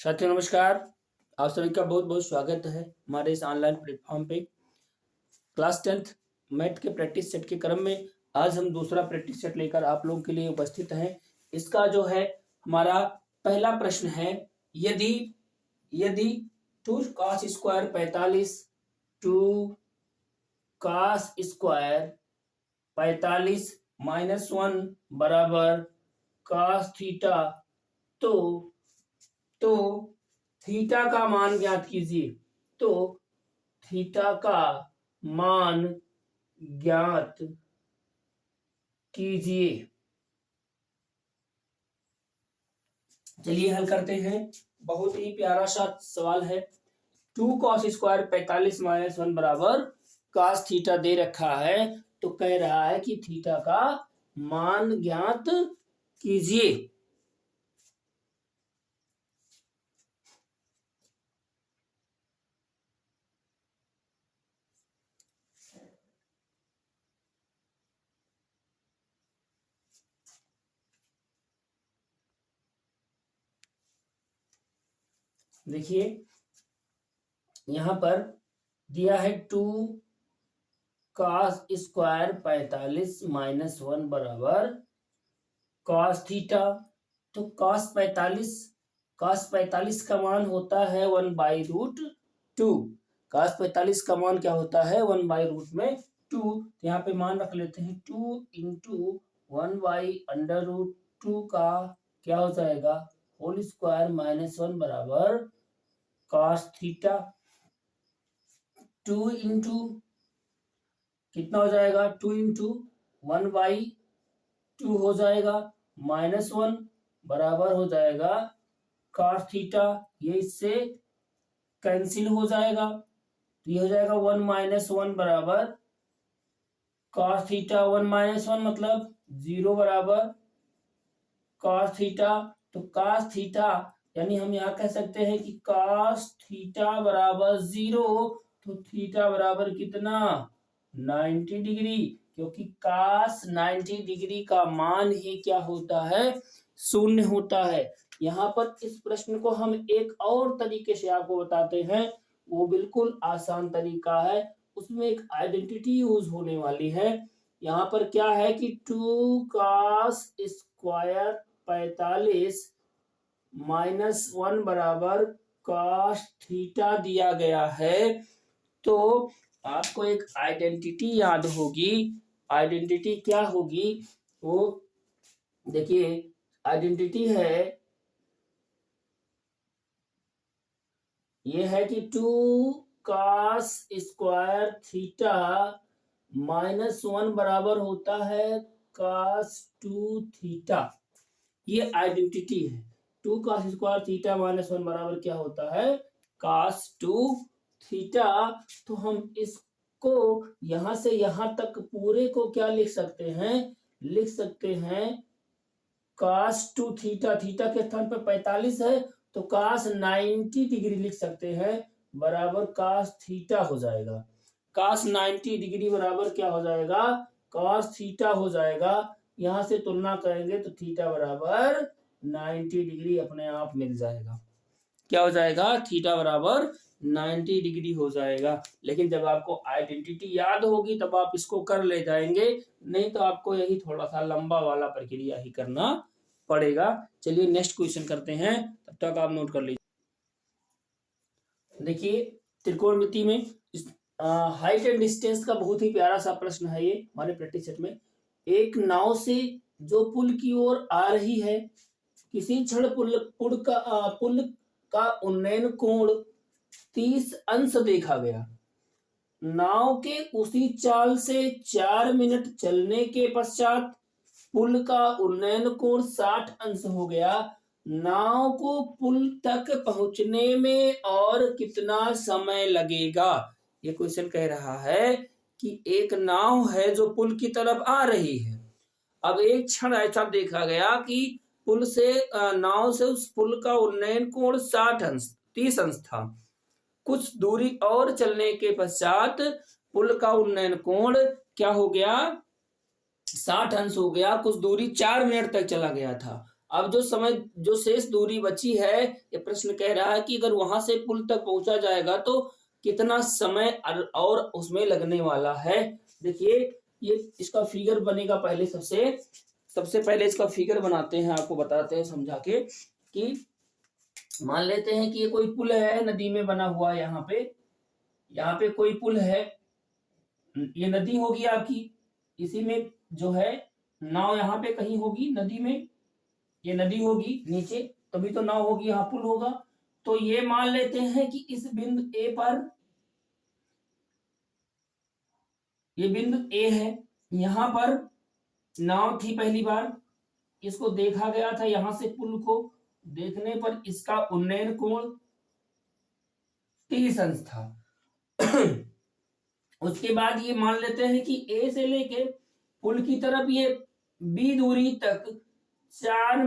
साथियों नमस्कार। आप सभी का बहुत बहुत स्वागत है हमारे इस ऑनलाइन प्लेटफॉर्म पे। क्लास 10th मैथ के प्रैक्टिस सेट के क्रम में आज हम दूसरा प्रैक्टिस सेट लेकर आप लोगों के लिए उपस्थित हैं। इसका जो है हमारा पहला प्रश्न है, यदि यदि 2 cos स्क्वायर 45 2 cos स्क्वायर 45 -1 बराबर cos थीटा, तो थीटा का मान ज्ञात कीजिए। तो थीटा का मान ज्ञात कीजिए। चलिए हल करते हैं। बहुत ही प्यारा सा सवाल है। 2 cos स्क्वायर 45 -1 बराबर cos थीटा दे रखा है, तो कह रहा है कि थीटा का मान ज्ञात कीजिए। देखिए यहां पर दिया है 2 cos स्क्वायर 45 -1 बराबर cos थीटा। तो cos 45 का मान होता है 1/√2। cos 45 का मान क्या होता है 1/√2। यहाँ पे मान रख लेते हैं 2 × 1/√2 का क्या हो जाएगा होल स्क्वायर -1 बराबर cos थीटा। 2 × कितना हो जाएगा 2 × 1/2 हो जाएगा -1 बराबर हो जाएगा cos थीटा। ये इससे कैंसिल हो जाएगा, तो ये हो जाएगा 1 - 1 बराबर cos थीटा। 1 - 1 मतलब 0 बराबर cos थीटा। तो cos थीटा यानी हम यहाँ कह सकते हैं कि cos थीटा बराबर 0। तो थीटा बराबर कितना 90 डिग्री, क्योंकि cos 90 डिग्री का मान ही क्या होता है 0 होता है। यहाँ पर इस प्रश्न को हम एक और तरीके से आपको बताते हैं, वो बिल्कुल आसान तरीका है। उसमें एक आइडेंटिटी यूज होने वाली है। यहाँ पर क्या है कि 2 cos स्क्वायर 45 -1 बराबर cos थीटा दिया गया है। तो आपको एक आइडेंटिटी याद होगी। आइडेंटिटी क्या होगी वो देखिए, आइडेंटिटी है ये है कि 2 cos स्क्वायर थीटा -1 बराबर होता है cos 2 थीटा। ये आइडेंटिटी है। 2 cos स्क्वायर थीटा -1 बराबर क्या होता है cos 2 थीटा। तो हम इसको यहां से यहां तक पूरे को क्या लिख सकते हैं, लिख सकते हैं cos 2 थीटा। थीटा के स्थान पर 45 है, तो cos 90 डिग्री लिख सकते हैं बराबर cos थीटा हो जाएगा। cos 90 डिग्री बराबर क्या हो जाएगा cos थीटा हो जाएगा। यहां से तुलना करेंगे तो थीटा बराबर 90 डिग्री अपने आप मिल जाएगा। क्या हो जाएगा थीटा बराबर 90 डिग्री हो जाएगा। लेकिन जब आपको आइडेंटिटी याद होगी तब आप इसको कर ले जाएंगे, नहीं तो आपको यही थोड़ा सा लंबा वाला प्रक्रिया ही करना पड़ेगा। चलिए नेक्स्ट क्वेश्चन करते हैं, तब तक आप नोट कर लीजिए। देखिए त्रिकोणमिति में हाइट एंड डिस्टेंस का बहुत ही प्यारा सा प्रश्न है ये हमारे प्रैक्टिस सेट में। एक नाव से जो पुल की ओर आ रही है, किसी क्षण पुल का उन्नयन कोण 30 अंश देखा गया। नाव के उसी चाल से 4 मिनट चलने के पश्चात पुल का उन्नयन कोण 60 अंश हो गया। नाव को पुल तक पहुंचने में और कितना समय लगेगा। ये क्वेश्चन कह रहा है कि एक नाव है जो पुल की तरफ आ रही है। अब एक क्षण ऐसा देखा गया कि पुल से नाव से उस पुल का उन्नयन कोण 30 अंश था। कुछ दूरी और चलने के पश्चात पुल का उन्नयन कोण क्या हो गया 60 अंश हो गया। कुछ दूरी 4 मिनट तक चला गया था। अब जो शेष दूरी बची है, ये प्रश्न कह रहा है कि अगर वहां से पुल तक पहुंचा जाएगा तो कितना समय और उसमें लगने वाला है। देखिए ये इसका फिगर बनेगा। पहले सबसे पहले इसका फिगर बनाते हैं, आपको बताते हैं समझा के कि मान लेते हैं कि ये कोई पुल है, नदी में बना हुआ। यहाँ पे कोई पुल है, ये नदी होगी आपकी, इसी में जो है नाव यहाँ पे कहीं होगी नदी में, ये नदी होगी नीचे, तभी तो नाव होगी, यहाँ पुल होगा। तो ये मान लेते हैं कि इस बिंदु ए पर, ये बिंदु ए है, यहां पर नाव थी पहली बार, इसको देखा गया था, यहां से पुल को देखने पर इसका उन्नयन कोण 30 अंश था। उसके बाद ये मान लेते हैं कि ए से लेके पुल की तरफ ये बी दूरी तक 4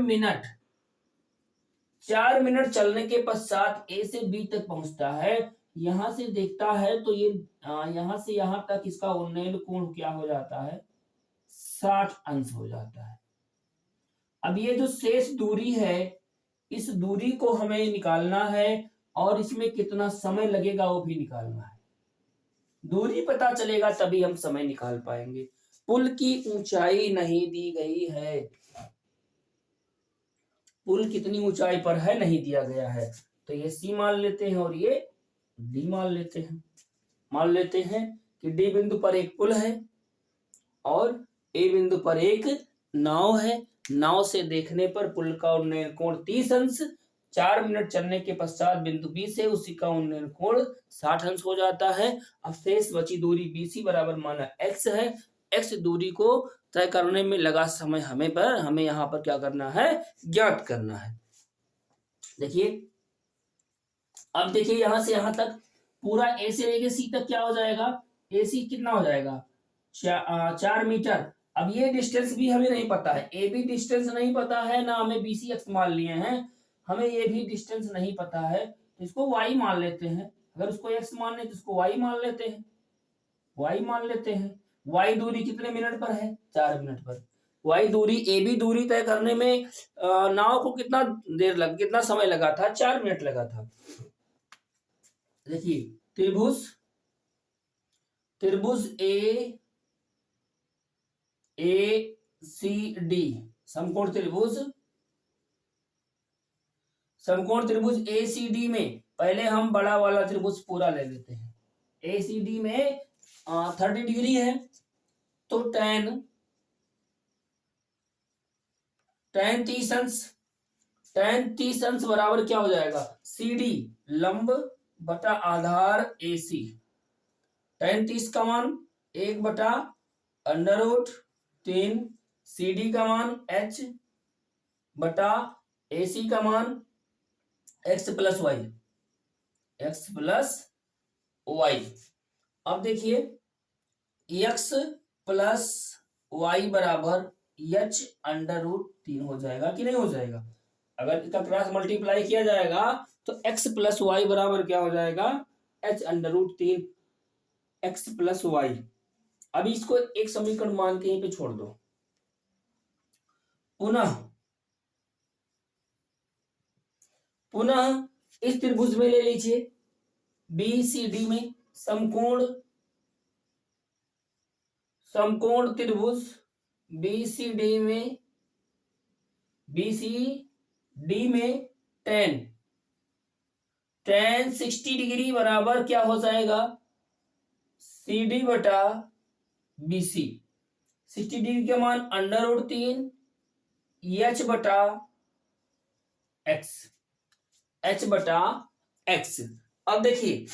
मिनट चलने के पश्चात ए से बी तक पहुंचता है। यहां से देखता है तो ये यहां से यहां तक इसका उन्नयन कोण क्या हो जाता है, 60 अंश हो जाता है। अब ये जो शेष दूरी है, इस दूरी को हमें निकालना है और इसमें कितना समय लगेगा वो भी निकालना है। दूरी पता चलेगा तभी हम समय निकाल पाएंगे। पुल की ऊंचाई नहीं दी गई है, पुल कितनी ऊंचाई पर है नहीं दिया गया है, तो ये सी मान लेते हैं और ये डी मान लेते हैं। मान लेते हैं कि डी बिंदु पर एक पुल है और ए बिंदु पर एक नाव है। नाव से देखने पर पुल का उन्नयन कोण 30 अंश, 4 मिनट चलने के पश्चात बिंदु बी से उसी का उन्नयन कोण 60 अंश हो जाता है। अब शेष बची दूरी BC बराबर माना x है। x दूरी को तय करने में लगा समय हमें यहाँ पर क्या करना है, ज्ञात करना है। देखिए अब देखिए यहां से यहां तक पूरा ए से लेके सी तक क्या हो जाएगा, AC कितना हो जाएगा, 4 मीटर। अब ये डिस्टेंस भी हमें नहीं पता है, ए भी डिस्टेंस नहीं पता है, ना हमें BC x मान लिए हैं, हमें ये भी डिस्टेंस नहीं पता है, तो इसको y मान लेते हैं। अगर उसको x मान ले तो इसको y मान लेते हैं, y मान लेते हैं। y दूरी कितने मिनट पर है, 4 मिनट पर। y दूरी AB दूरी तय करने में नाव को कितना समय लगा था, 4 मिनट लगा था। देखिए त्रिभुज ACD समकोण त्रिभुज ACD में पहले हम बड़ा वाला त्रिभुज पूरा ले लेते हैं। ACD में 30 डिग्री है, तो tan 30 अंश बराबर क्या हो जाएगा, CD लंब बटा आधार AC। tan 30 का मान 1/√3, CD का मान H बटा AC का मान x प्लस y। अब देखिए x प्लस y बराबर h√3 हो जाएगा कि नहीं हो जाएगा। अगर इसका क्रॉस मल्टीप्लाई किया जाएगा तो x प्लस वाई बराबर क्या हो जाएगा, h√3 x प्लस वाई। अभी इसको एक समीकरण मान के यहीं पे छोड़ दो। पुनः इस त्रिभुज में ले लीजिए, BCD में समकोण त्रिभुज BCD में tan 60 डिग्री बराबर क्या हो जाएगा, CD बटा BC। 60 डिग्री का मान √3 h बटा x। अब देखिए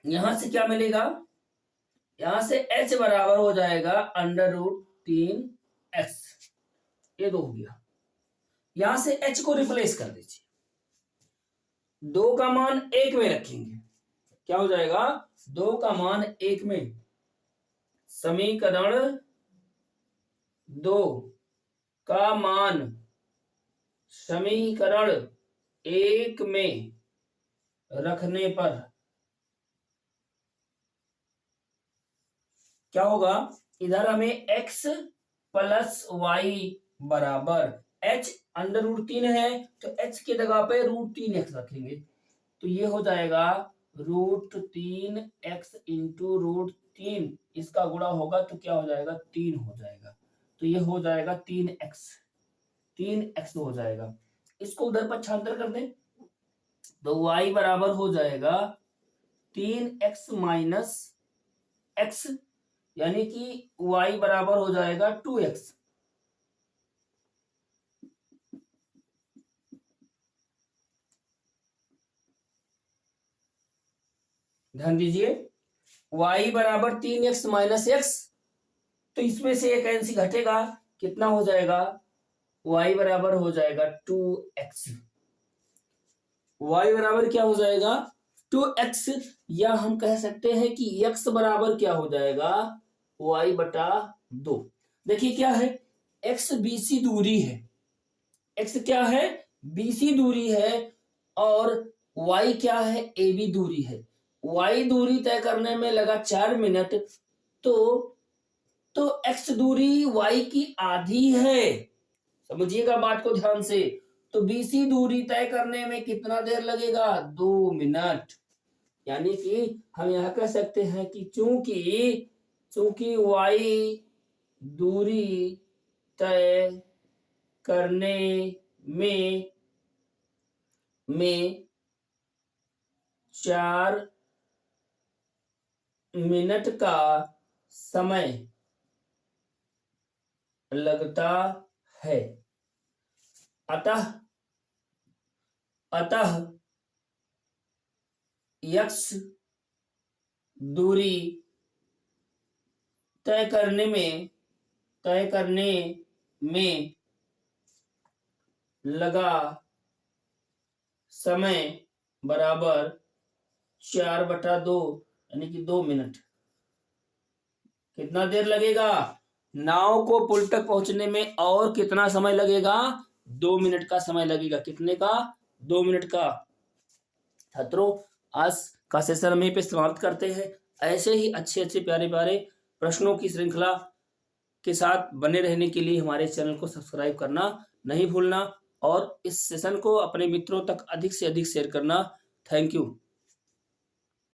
यहां से क्या मिलेगा, यहां से h बराबर हो जाएगा √3x, ये 2 हो गया। यहां से h को रिप्लेस कर दीजिए, 2 का मान 1 में रखेंगे, क्या हो जाएगा, 2 का मान 1 में, समीकरण 2 का मान समीकरण 1 में रखने पर क्या होगा, इधर हमें x प्लस वाई बराबर h √3 है तो h की जगह पे √3x रखेंगे, तो ये हो जाएगा √3x इंटू √3, इसका गुणा होगा तो क्या हो जाएगा 3 हो जाएगा, तो ये हो जाएगा 3x हो जाएगा। इसको उधर पक्षांतर कर दें तो y बराबर हो जाएगा 3x माइनस x, यानी कि y बराबर हो जाएगा 2x। ध्यान दीजिए y बराबर 3x माइनस x, तो इसमें से एक एनसी घटेगा, कितना हो जाएगा y बराबर हो जाएगा 2x। y बराबर क्या हो जाएगा 2x, या हम कह सकते हैं कि x बराबर क्या हो जाएगा y बटा 2। देखिए क्या है, x BC दूरी है, x क्या है BC दूरी है और y क्या है AB दूरी है। y दूरी तय करने में लगा 4 मिनट, तो x दूरी y की आधी है, समझिएगा बात को ध्यान से। तो BC दूरी तय करने में कितना देर लगेगा 2 मिनट, यानी कि हम यह कह सकते हैं कि चूंकि y दूरी तय करने में 4 मिनट का समय लगता है, अतः x दूरी तय करने में लगा समय बराबर 4/2, यानी कि 2 मिनट। कितना देर लगेगा नाव को पुल तक पहुंचने में, और कितना समय लगेगा 2 मिनट का समय लगेगा। कितने का 2 मिनट का। छात्रों आज का सेशन हम यहीं पे समाप्त करते हैं। ऐसे ही अच्छे अच्छे प्यारे प्यारे प्रश्नों की श्रृंखला के साथ बने रहने के लिए हमारे चैनल को सब्सक्राइब करना नहीं भूलना और इस सेशन को अपने मित्रों तक अधिक से अधिक शेयर करना। Thank you.